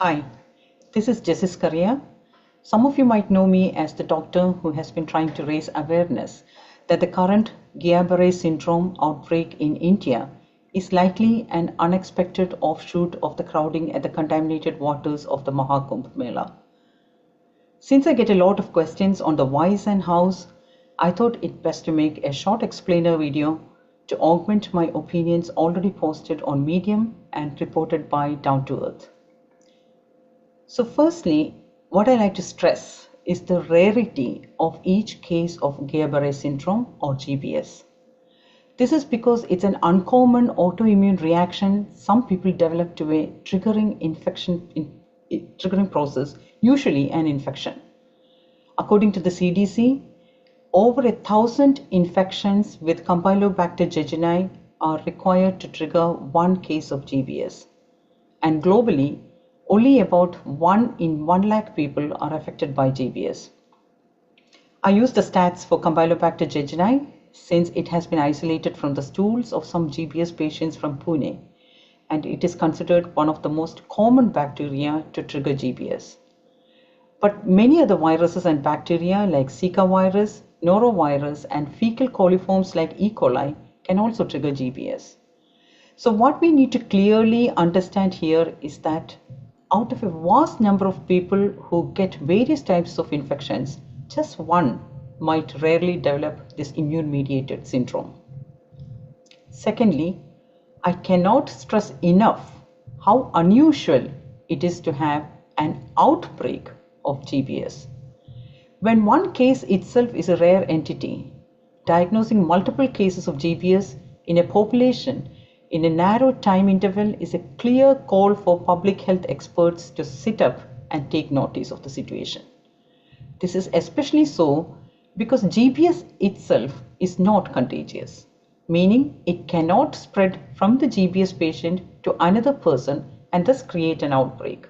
Hi, this is Jessis Correa. Some of you might know me as the doctor who has been trying to raise awareness that the current Guillain-Barré syndrome outbreak in India is likely an unexpected offshoot of the crowding at the contaminated waters of the Maha Kumbh Mela. Since I get a lot of questions on the whys and hows, I thought it best to make a short explainer video to augment my opinions already posted on Medium and reported by Down to Earth. So firstly, what I like to stress is the rarity of each case of Guillain-Barré syndrome or GBS. This is because it's an uncommon autoimmune reaction some people develop to a triggering process, usually an infection. According to the CDC, over 1,000 infections with Campylobacter jejuni are required to trigger one case of GBS. And globally, only about 1 in 1 lakh people are affected by GBS. I use the stats for Campylobacter jejuni since it has been isolated from the stools of some GBS patients from Pune, and it is considered one of the most common bacteria to trigger GBS. But many other viruses and bacteria like Zika virus, norovirus, and fecal coliforms like E. coli can also trigger GBS. So what we need to clearly understand here is that out of a vast number of people who get various types of infections, just one might rarely develop this immune-mediated syndrome. Secondly, I cannot stress enough how unusual it is to have an outbreak of GBS. When one case itself is a rare entity, diagnosing multiple cases of GBS in a population in a narrow time interval is a clear call for public health experts to sit up and take notice of the situation. This is especially so because GBS itself is not contagious, meaning it cannot spread from the GBS patient to another person and thus create an outbreak.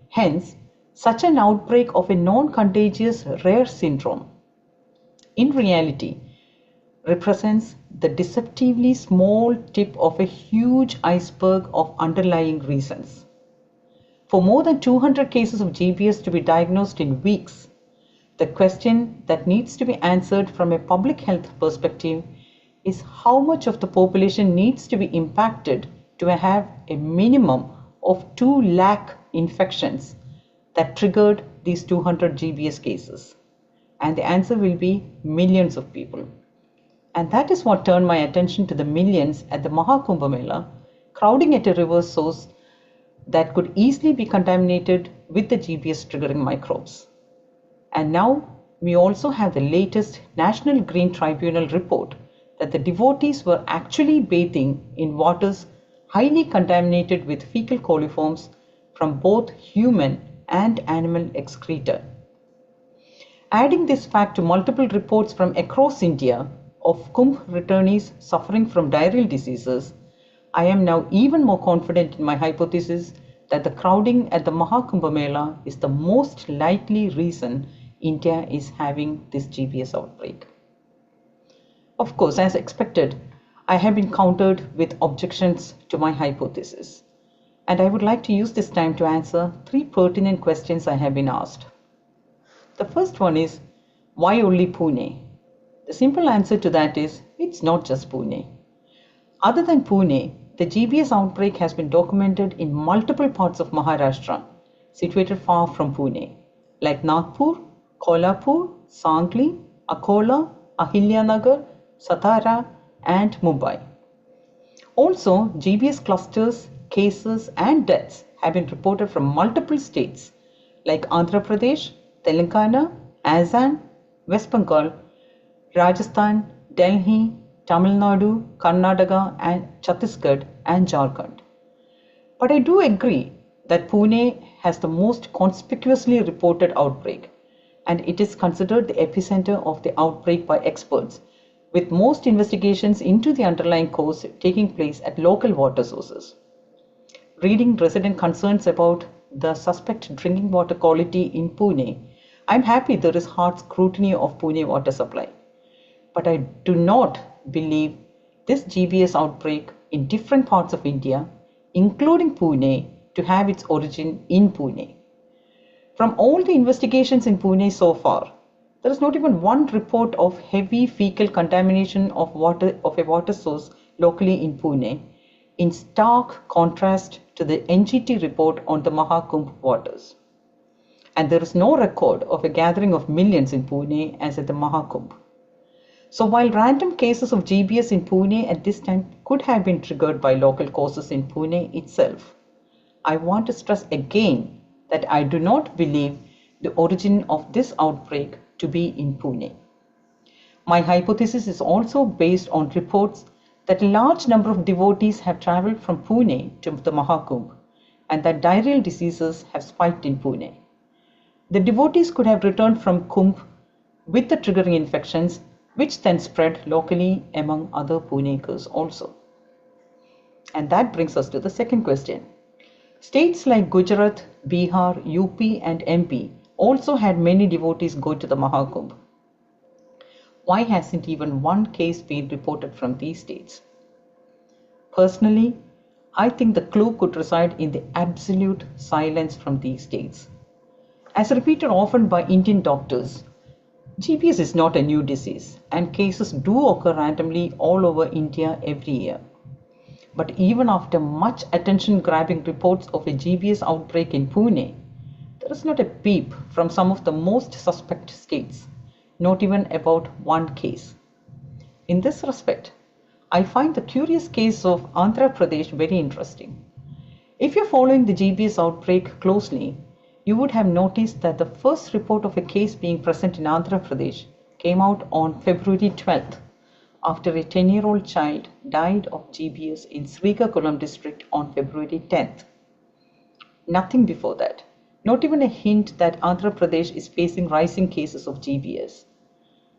Hence, such an outbreak of a non-contagious rare syndrome, in reality, represents the deceptively small tip of a huge iceberg of underlying reasons. For more than 200 cases of GBS to be diagnosed in weeks, the question that needs to be answered from a public health perspective is how much of the population needs to be impacted to have a minimum of 2 lakh infections that triggered these 200 GBS cases. And the answer will be millions of people. And that is what turned my attention to the millions at the Maha Kumbh Mela, crowding at a river source that could easily be contaminated with the GBS triggering microbes. And now we also have the latest National Green Tribunal report that the devotees were actually bathing in waters highly contaminated with fecal coliforms from both human and animal excreta. Adding this fact to multiple reports from across India of Kumbh returnees suffering from diarrheal diseases, I am now even more confident in my hypothesis that the crowding at the Maha Kumbh Mela is the most likely reason India is having this GBS outbreak. Of course, as expected, I have been countered with objections to my hypothesis, and I would like to use this time to answer 3 pertinent questions I have been asked. The first one is, why only Pune? The simple answer to that is, it's not just Pune. Other than Pune, the GBS outbreak has been documented in multiple parts of Maharashtra, situated far from Pune, like Nagpur, Kolhapur, Sangli, Akola, Ahilyanagar, Satara, and Mumbai. Also, GBS clusters, cases, and deaths have been reported from multiple states like Andhra Pradesh, Telangana, Assam, West Bengal, Rajasthan, Delhi, Tamil Nadu, Karnataka, and Chhattisgarh and Jharkhand. But I do agree that Pune has the most conspicuously reported outbreak, and it is considered the epicenter of the outbreak by experts, with most investigations into the underlying cause taking place at local water sources. Reading resident concerns about the suspect drinking water quality in Pune, I'm happy there is hard scrutiny of Pune water supply. But I do not believe this GBS outbreak in different parts of India, including Pune, to have its origin in Pune. From all the investigations in Pune so far, there is not even one report of heavy fecal contamination of a water source locally in Pune, in stark contrast to the NGT report on the Maha Kumbh waters. And there is no record of a gathering of millions in Pune as at the Maha Kumbh. So while random cases of GBS in Pune at this time could have been triggered by local causes in Pune itself, I want to stress again that I do not believe the origin of this outbreak to be in Pune. My hypothesis is also based on reports that a large number of devotees have travelled from Pune to the Maha Kumbh and that diarrheal diseases have spiked in Pune. The devotees could have returned from Kumbh with the triggering infections, which then spread locally among other Punekars also. And that brings us to the second question. States like Gujarat, Bihar, UP and MP also had many devotees go to the Maha Kumbh. Why hasn't even one case been reported from these states? Personally, I think the clue could reside in the absolute silence from these states. As repeated often by Indian doctors, GBS is not a new disease and cases do occur randomly all over India every year. But even after much attention-grabbing reports of a GBS outbreak in Pune, there is not a peep from some of the most suspect states, not even about one case. In this respect, I find the curious case of Andhra Pradesh very interesting. If you're following the GBS outbreak closely, you would have noticed that the first report of a case being present in Andhra Pradesh came out on February 12th, after a 10-year-old child died of GBS in Srikakulam district on February 10th. Nothing before that, not even a hint that Andhra Pradesh is facing rising cases of GBS.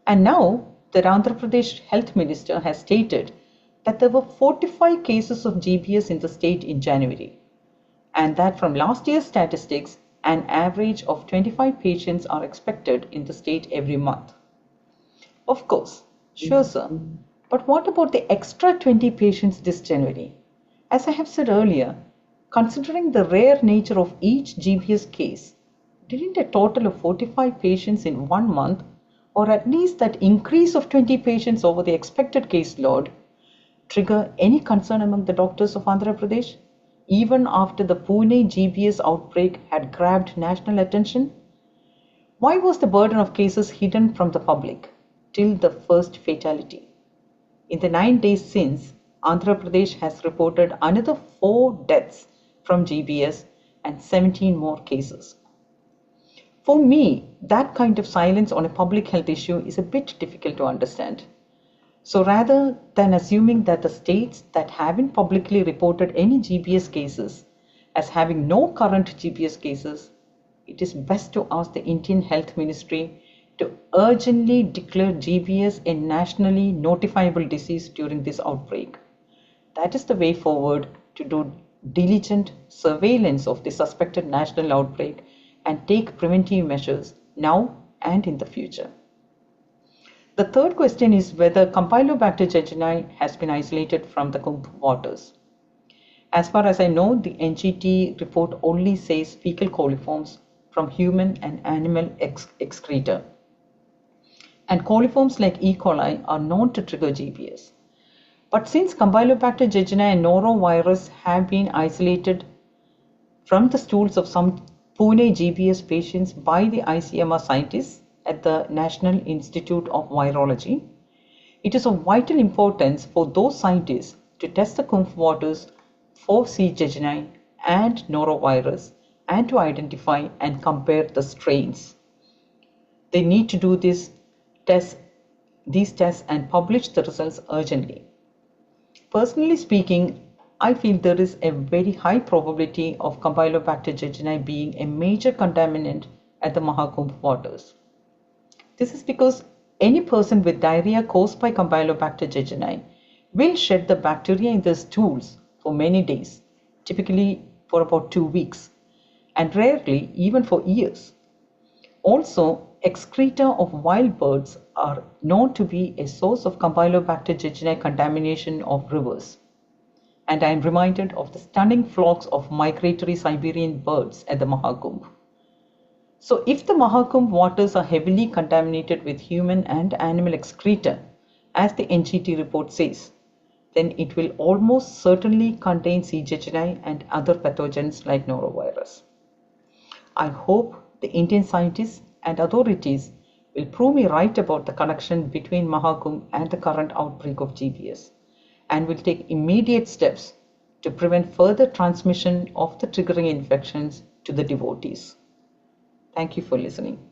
And now the Andhra Pradesh Health Minister has stated that there were 45 cases of GBS in the state in January, and that from last year's statistics, an average of 25 patients are expected in the state every month. Of course, sure sir, but what about the extra 20 patients this January? As I have said earlier, considering the rare nature of each GBS case, didn't a total of 45 patients in 1 month, or at least that increase of 20 patients over the expected caseload, trigger any concern among the doctors of Andhra Pradesh, even after the Pune GBS outbreak had grabbed national attention? Why was the burden of cases hidden from the public till the first fatality? In the 9 days since, Andhra Pradesh has reported another 4 deaths from GBS and 17 more cases. For me, that kind of silence on a public health issue is a bit difficult to understand. So rather than assuming that the states that haven't publicly reported any GBS cases as having no current GBS cases, it is best to ask the Indian Health Ministry to urgently declare GBS a nationally notifiable disease during this outbreak. That is the way forward to do diligent surveillance of the suspected national outbreak and take preventive measures now and in the future. The third question is whether Campylobacter jejuni has been isolated from the Kumbh waters. As far as I know, the NGT report only says fecal coliforms from human and animal excreta. And coliforms like E. coli are known to trigger GBS. But since Campylobacter jejuni and norovirus have been isolated from the stools of some Pune GBS patients by the ICMR scientists at the National Institute of Virology, it is of vital importance for those scientists to test the Kumbh waters for C. jejuni and norovirus and to identify and compare the strains. They need to do these tests and publish the results urgently. Personally speaking, I feel there is a very high probability of Campylobacter jejuni being a major contaminant at the Maha Kumbh waters. This is because any person with diarrhea caused by Campylobacter jejuni will shed the bacteria in their stools for many days, typically for about 2 weeks, and rarely even for years. Also, excreta of wild birds are known to be a source of Campylobacter jejuni contamination of rivers. and I am reminded of the stunning flocks of migratory Siberian birds at the Maha Kumbh. So if the Maha Kumbh waters are heavily contaminated with human and animal excreta, as the NGT report says, then it will almost certainly contain CHI and other pathogens like norovirus. I hope the Indian scientists and authorities will prove me right about the connection between Maha Kumbh and the current outbreak of GBS, and will take immediate steps to prevent further transmission of the triggering infections to the devotees. Thank you for listening.